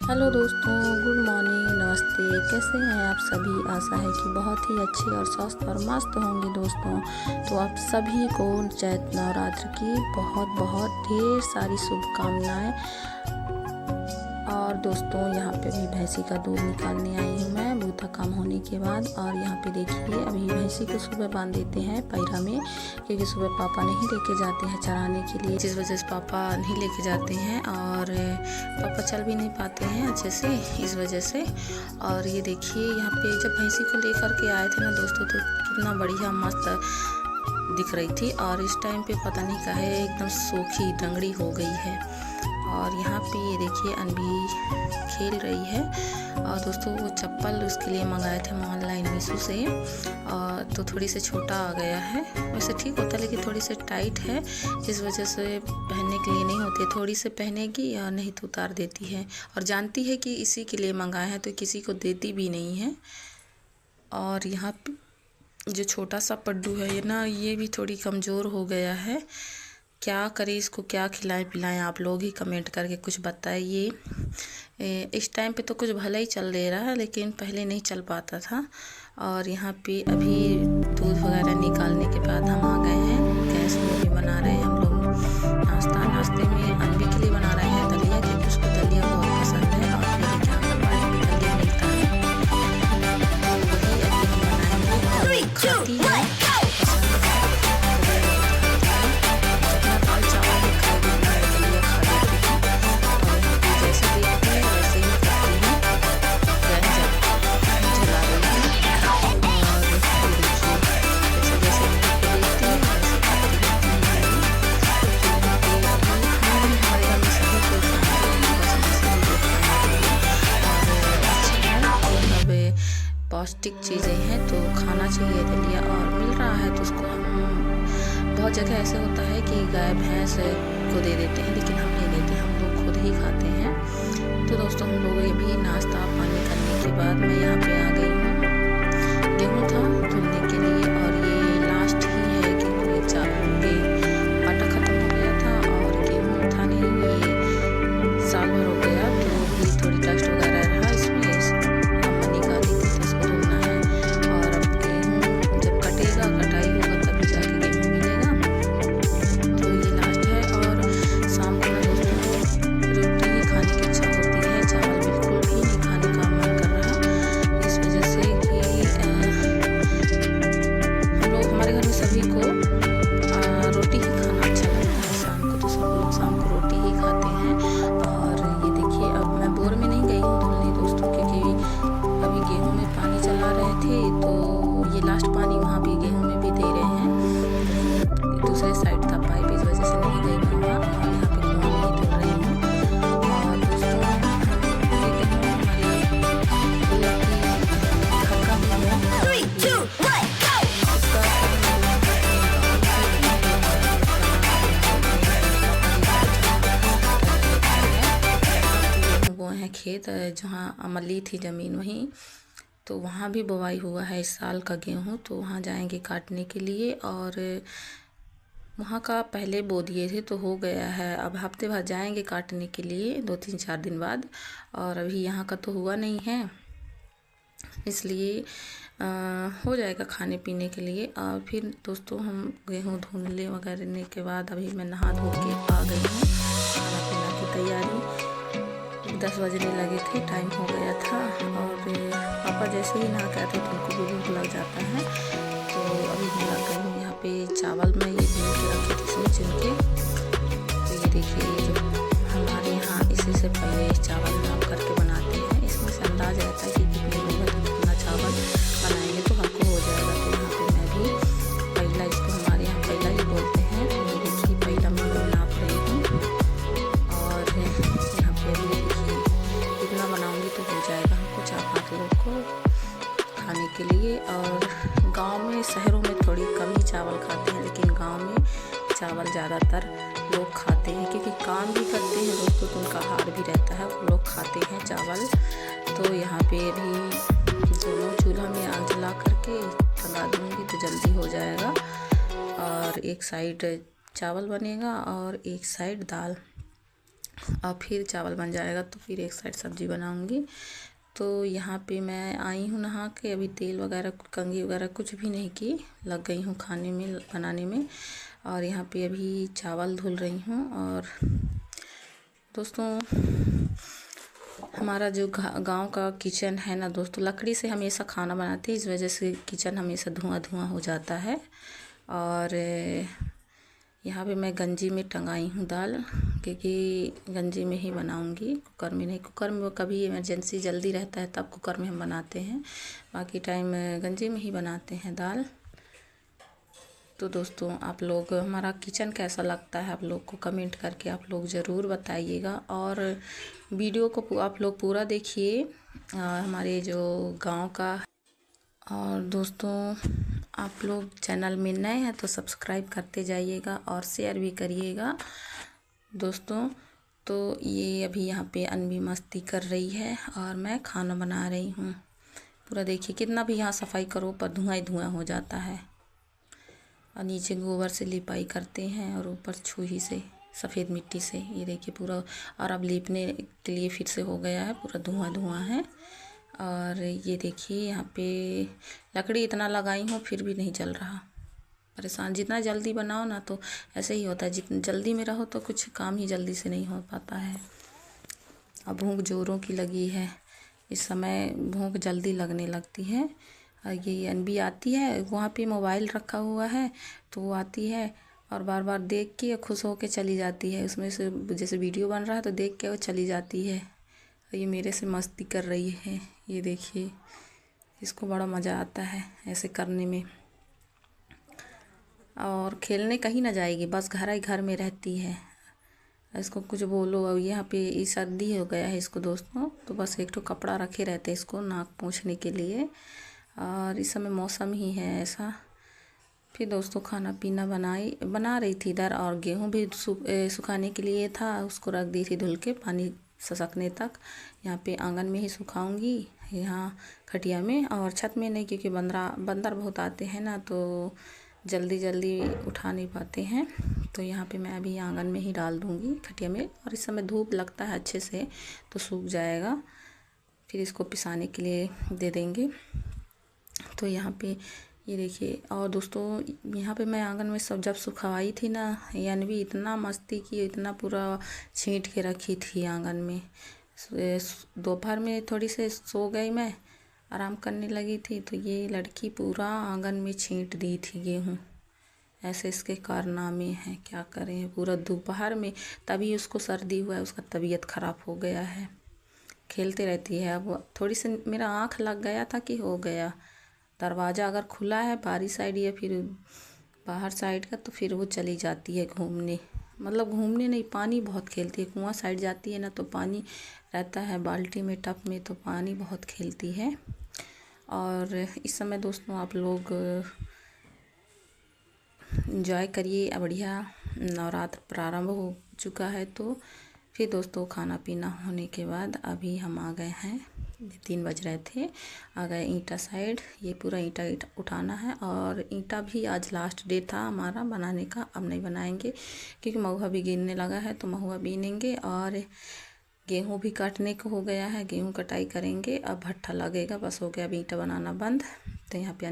Hello दोस्तों, good morning, नमस्ते। कैसे हैं आप सभी? आशा है कि बहुत ही अच्छे और स्वस्थ और मस्त होंगे दोस्तों। तो आप सभी को चैत नवरात्र की बहुत बहुत ढेर सारी शुभकामनाएं। और दोस्तों, यहाँ पे भी भैंसी का दूध निकालने आई हूँ मैं बूथा काम होने के बाद। और यहाँ पे देखिए, अभी भैंसी को सुबह बांध देते हैं पैरा में, क्योंकि सुबह पापा नहीं लेके जाते हैं चराने के लिए, जिस वजह से पापा नहीं लेके जाते हैं और पापा चल भी नहीं पाते हैं अच्छे से, इस वजह से। और ये देखिए, यहाँ पे जब भैंसी को लेकर के आए थे ना दोस्तों, तो कितना बढ़िया मस्त दिख रही थी। और इस टाइम पे पता नहीं काहे एकदम सूखी डंगड़ी हो गई है। और यहाँ पे ये देखिए, अनभी खेल रही है। और दोस्तों, वो चप्पल उसके लिए मंगाए थे हम ऑनलाइन मीशो से, और तो थोड़ी से छोटा आ गया है। वैसे ठीक होता है, लेकिन थोड़ी से टाइट है, जिस वजह से पहनने के लिए नहीं होती। थोड़ी से पहनेगी या नहीं तो उतार देती है। और जानती है कि इसी के लिए मंगाए हैं, तो किसी को देती भी नहीं है। और यहाँ पे जो छोटा सा पड्डू है ये ना, ये भी थोड़ी कमज़ोर हो गया है। क्या करें इसको, क्या खिलाएं पिलाएं, आप लोग ही कमेंट करके कुछ बताइए। इस टाइम पे तो कुछ भला ही चल दे रहा है, लेकिन पहले नहीं चल पाता था। और यहाँ पे अभी दूध वगैरह निकालने के बाद हम आ गए हैं। गैस में भी बना रहे हैं हम लोग नाश्ते में अनबी के लिए बना रहे हैं दलिया, क्योंकि उसको दलिया बहुत पसंद है। और फिर देखिए, आंगनबाड़ी में दलिया मिलता है, तो वही अभी हम बनाएंगे। खाती है, पौष्टिक चीज़ें हैं तो खाना चाहिए दलिया। और मिल रहा है तो उसको हम, बहुत जगह ऐसे होता है कि गाय भैंस को दे देते हैं, लेकिन हम नहीं देते, हम लोग खुद ही खाते हैं। तो दोस्तों, हम लोग ये भी नाश्ता पानी करने के बाद मैं यहाँ पे आ गई हूँ। गेहूँ था धुलने के लिए, और ये लास्ट ही है, क्योंकि चावल आटा ख़त्म हो गया था और गेहूँ था नहीं, ये साल भर हो गया, तो भी थोड़ी डस्ट वगैरह रहा इसमें, कटाई होगा तभी जाके गेहूँ मिलेगा। तो ये लास्ट है। और शाम को दोस्तों रोटी ही खाने की इच्छा होती है, चावल बिल्कुल भी नहीं खाने का मन कर रहा, इस वजह से कि हम लोग, हमारे घर में सभी को रोटी ही खाना अच्छा लगता है शाम को, तो सब लोग शाम को रोटी ही खाते हैं। और ये देखिए, अब मैं बोर में नहीं गई हूँ धुलने दोस्तों, क्योंकि अभी गेहूँ में पानी चला रहे थे, तो ये लास्ट पानी वहाँ भी गेहूँ में भी दे रहे हैं। दूसरे साइड था पाइप, इस वजह से नहीं गई मैं वहाँ। और यहाँ पे कुआं में ही धुल रही हूँ। और दोस्तों, ये गेहूँ हमारे घर का भी है। 3, 2, 1, वो है खेत जहाँ अमली थी ज़मीन, वहीं तो वहाँ भी बुवाई हुआ है इस साल का गेहूँ, तो वहाँ जाएंगे काटने के लिए। और वहाँ का पहले बो दिए थे तो हो गया है, अब हफ्ते भर जाएंगे काटने के लिए, 2-3-4 दिन बाद। और अभी यहाँ का तो हुआ नहीं है, इसलिए हो जाएगा खाने पीने के लिए। और फिर दोस्तों, हम गेहूँ धुलने वगैरह के बाद अभी मैं नहा धो के आ गई हूँ। खाना पीना की तैयारी 10 बजने लगे थे, टाइम हो गया था। और पापा जैसे ही नहा के आते तो उनको भी भूख लग जाता है। तो अभी मैं लग गई हूँ यहाँ पे चावल में ये भून के रखी थी इसमें चुन के। तो ये देखिए, जो हमारे यहाँ इसी से पहले चावल नाप करके बनाते हैं, इसमें से अंदाज रहता है कि कितने लोग हैं, तो कितना चावल बनाएंगे तो हमको हो जाएगा। तो यहाँ पर मैं भी पहला, इसको हमारे यहाँ पहला ही बोलते हैं, तो ये देखिए पहला मैं नाप रही हूँ। और यहाँ पे भी कितना बनाऊंगी तो हो जाएगा हमको 4-5 लोग को खाने के लिए। और गांव में, शहरों में थोड़ी कम ही चावल खाते हैं, लेकिन गांव में चावल ज़्यादातर लोग खाते हैं, क्योंकि काम भी करते हैं दोस्तों, तो उनका आहार भी रहता है, वो लोग खाते हैं चावल। तो यहाँ पे भी दोनों चूल्हा में आग जला करके पका दूँगी तो जल्दी हो जाएगा। और एक साइड चावल बनेगा और एक साइड दाल। और फिर चावल बन जाएगा तो फिर एक साइड सब्जी बनाऊंगी। तो यहाँ पे मैं आई हूँ नहा के, अभी तेल वगैरह कंघी वगैरह कुछ भी नहीं की, लग गई हूँ खाने में बनाने में। और यहाँ पे अभी चावल धुल रही हूँ। और दोस्तों हमारा जो गांव का किचन है ना दोस्तों, लकड़ी से हमेशा खाना बनाते हैं, इस वजह से किचन हमेशा धुआं धुआं हो जाता है। और यहाँ पे मैं गंजी में टंगाई हूँ दाल, क्योंकि गंजी में ही बनाऊँगी, कुकर में नहीं। कुकर में वो कभी इमरजेंसी जल्दी रहता है तब कुकर में हम बनाते हैं, बाकी टाइम गंजी में ही बनाते हैं दाल। तो दोस्तों आप लोग हमारा किचन कैसा लगता है आप लोग को कमेंट करके आप लोग ज़रूर बताइएगा। और वीडियो को आप लोग पूरा देखिए हमारे जो गांव का। और दोस्तों आप लोग चैनल में नए हैं तो सब्सक्राइब करते जाइएगा और शेयर भी करिएगा दोस्तों। तो ये अभी यहाँ पे अनवी मस्ती कर रही है और मैं खाना बना रही हूँ। पूरा देखिए, कितना भी यहाँ सफाई करो पर धुआं ही धुआं हो जाता है। और नीचे गोबर से लिपाई करते हैं और ऊपर छुही से सफ़ेद मिट्टी से, ये देखिए पूरा। और अब लीपने के लिए फिर से हो गया है, पूरा धुआं धुआं है। और ये देखिए यहाँ पे लकड़ी इतना लगाई हूँ फिर भी नहीं जल रहा। परेशान, जितना जल्दी बनाओ ना तो ऐसे ही होता है, जितना जल्दी में रहो तो कुछ काम ही जल्दी से नहीं हो पाता है। अब भूख जोरों की लगी है, इस समय भूख जल्दी लगने लगती है। ये अनबी आती है, वहाँ पे मोबाइल रखा हुआ है तो वो आती है और बार बार देख के खुश होके चली जाती है। उसमें से जैसे वीडियो बन रहा है तो देख के वो चली जाती है। ये मेरे से मस्ती कर रही है, ये देखिए, इसको बड़ा मज़ा आता है ऐसे करने में। और खेलने कहीं ना जाएगी, बस घर ही घर में रहती है। इसको कुछ बोलो। अब यहाँ पे सर्दी हो गया है इसको दोस्तों, तो बस एक तो कपड़ा रखे रहते हैं इसको नाक पोंछने के लिए। और इस समय मौसम ही है ऐसा। फिर दोस्तों खाना पीना बना रही थी इधर, और गेहूँ भी सुखाने के लिए था, उसको रख दी थी धुल के पानी ससकने तक। यहाँ पे आंगन में ही सुखाऊंगी, यहाँ खटिया में, और छत में नहीं, क्योंकि बंदर बहुत आते हैं ना तो जल्दी जल्दी उठा नहीं पाते हैं। तो यहाँ पे मैं अभी आंगन में ही डाल दूँगी खटिया में। और इस समय धूप लगता है अच्छे से तो सूख जाएगा, फिर इसको पिसाने के लिए दे देंगे। तो यहाँ पे ये देखिए। और दोस्तों यहाँ पे मैं आंगन में सब जब सुखवाई थी ना, यानी भी इतना मस्ती की, इतना पूरा छींट के रखी थी आंगन में। दोपहर में थोड़ी से सो गई, मैं आराम करने लगी थी तो ये लड़की पूरा आंगन में छींट दी थी गेहूँ। ऐसे इसके कारनामे हैं, क्या करें। पूरा दोपहर में, तभी उसको सर्दी हुआ है, उसका तबीयत ख़राब हो गया है। खेलते रहती है। अब थोड़ी सी मेरा आँख लग गया था कि हो गया। दरवाज़ा अगर खुला है बाहरी साइड या फिर बाहर साइड का, तो फिर वो चली जाती है घूमने, मतलब घूमने नहीं, पानी बहुत खेलती है। कुआं साइड जाती है ना तो पानी रहता है बाल्टी में, टब में, तो पानी बहुत खेलती है। और इस समय दोस्तों आप लोग एंजॉय करिए। बढ़िया नवरात्र प्रारंभ हो चुका है। तो फिर दोस्तों खाना पीना होने के बाद अभी हम आ गए हैं, 3 बज रहे थे, आ गए ईंटा साइड। ये पूरा ईंटा उठाना है। और ईंटा भी आज लास्ट डे था हमारा बनाने का, अब नहीं बनाएंगे क्योंकि महुआ भी गिरने लगा है, तो महुआ बीनेंगे। और गेहूँ भी काटने को हो गया है, गेहूँ कटाई करेंगे। अब भट्ठा लगेगा, बस हो गया, अब ईंटा बनाना बंद। तो यहाँ पे